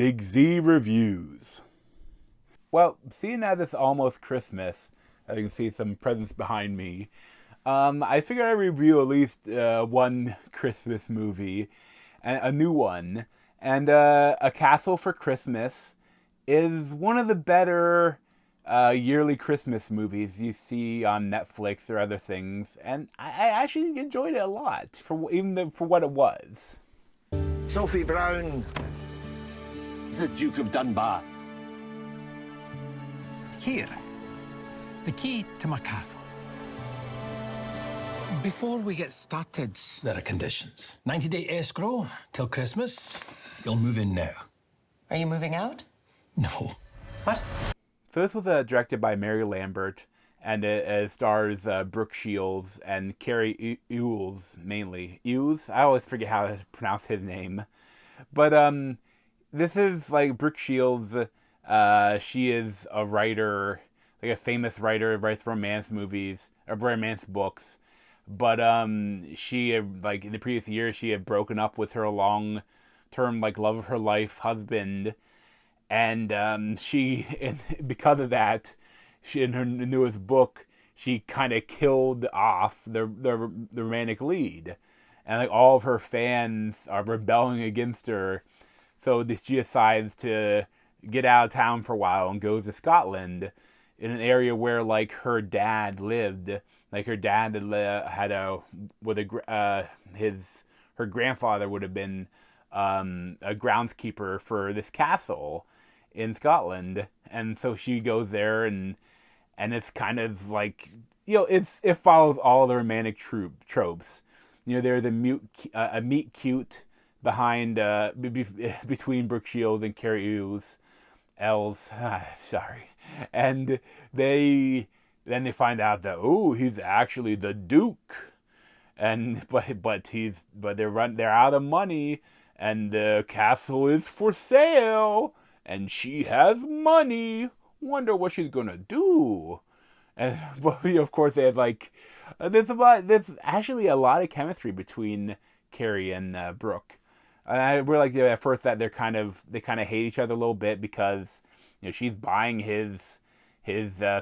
Big Z Reviews. Well, seeing as it's almost Christmas, I can see some presents behind me. I figured I'd review at least one Christmas movie, a new one. And A Castle for Christmas is one of the better yearly Christmas movies you see on Netflix or other things, and I actually enjoyed it a lot for what it was. Sophie Brown, the Duke of Dunbar. Here, the key to my castle. Before we get started, there are conditions. 90-day escrow till Christmas. You'll move in now. Are you moving out? No. What? So this was directed by Mary Lambert, and it stars Brooke Shields and Carrie Ewells, mainly. Ewells? I always forget how to pronounce his name. But this is like Brooke Shields. She is a writer, like a famous writer, writes romance movies, or romance books. But she, like in the previous year, she had broken up with her long-term, like, love of her life husband. And because of that, she, in her newest book, she kind of killed off the romantic lead, and like all of her fans are rebelling against her. So she decides to get out of town for a while and goes to Scotland, in an area where like her dad lived. Like her dad had her grandfather would have been a groundskeeper for this castle in Scotland, and so she goes there, and it's kind of like, it follows all the romantic tropes. There's a meet cute behind between Brooke Shields and Carrie Ewells, sorry, and then they find out that he's actually the Duke, and but they're out of money, and the castle is for sale. And she has money. Wonder what she's gonna do. And of course, they have like there's actually a lot of chemistry between Carrie and Brooke. And I really like at first that they kind of hate each other a little bit, because she's buying his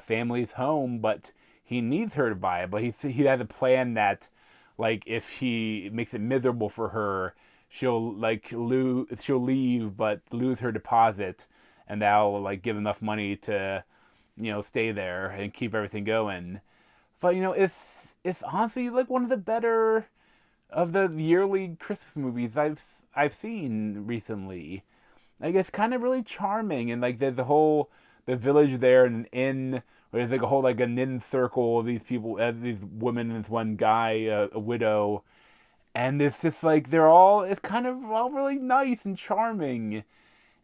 family's home, but he needs her to buy it. But he has a plan that, like, if he makes it miserable for her, she'll leave but lose her deposit, and that'll like give enough money to stay there and keep everything going. But it's honestly like one of the better of the yearly Christmas movies I've seen recently. Like, it's kind of really charming, and like there's the village there, and an inn where there's like a whole like an inn circle of these people, these women, and this one guy, a widow. And it's just like it's kind of all really nice and charming,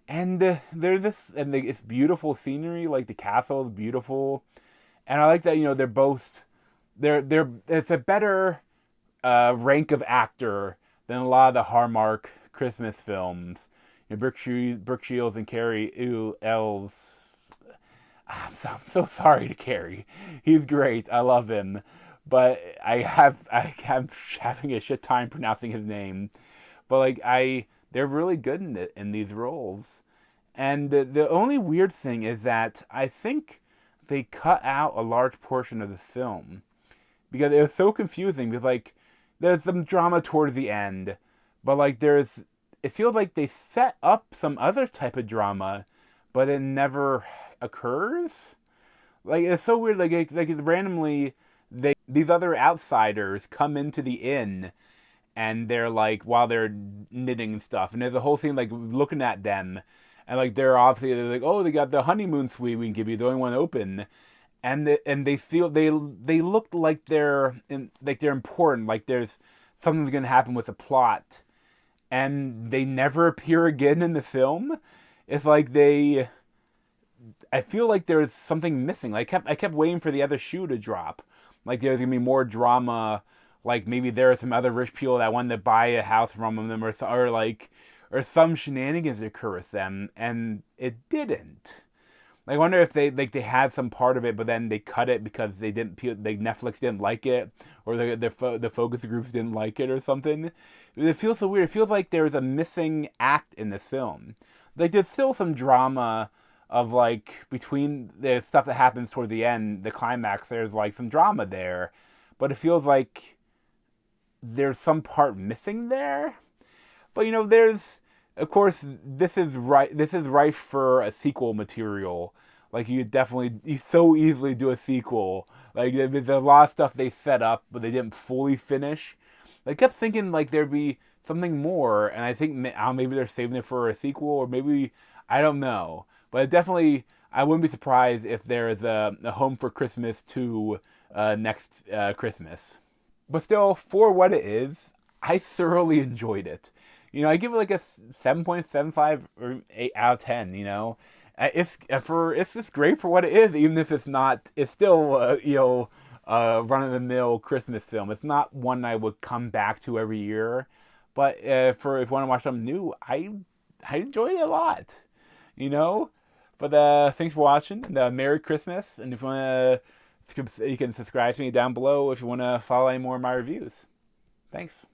and it's beautiful scenery. Like the castle is beautiful, and I like that they're both it's a better rank of actor than a lot of the Hallmark Christmas films. Brooke Shields and Carrie Ewells. I'm so sorry to Carrie. He's great. I love him. But I'm having a shit time pronouncing his name. But they're really good in these roles. And the only weird thing is that I think they cut out a large portion of this film, because it was so confusing. Because there's some drama towards the end, but it feels like they set up some other type of drama, but it never occurs. It's so weird. Randomly, these other outsiders come into the inn, and they're while they're knitting and stuff, and there's a whole scene looking at them, and they're they got the honeymoon suite we can give you, the only one open, and they feel they look like they're important, like there's something's gonna happen with the plot, and they never appear again in the film. It's I feel like there's something missing. I kept waiting for the other shoe to drop. There's gonna be more drama. Maybe there are some other rich people that wanted to buy a house from them, or some shenanigans that occur with them, and it didn't. I wonder if they had some part of it, but then they cut it because Netflix didn't like it, or the focus groups didn't like it, or something. It feels so weird. It feels like there's a missing act in this film. like there's still some drama of like between the stuff that happens toward the end, the climax. There's like some drama there, but it feels like there's some part missing there. But there's, of course, this is right. This is rife for a sequel material. Like you so easily do a sequel. Like there's a lot of stuff they set up, but they didn't fully finish. I kept thinking like there'd be something more, and I think maybe they're saving it for a sequel, or maybe I don't know. But definitely, I wouldn't be surprised if there is a Home for Christmas 2 next Christmas. But still, for what it is, I thoroughly enjoyed it. I give it like a 7.75 or 8 out of 10. It's just great for what it is, even if it's not. It's still run of the mill Christmas film. It's not one I would come back to every year, but if you want to watch something new, I enjoyed it a lot. But thanks for watching. Merry Christmas, and if you want to, you can subscribe to me down below if you want to follow any more of my reviews. Thanks.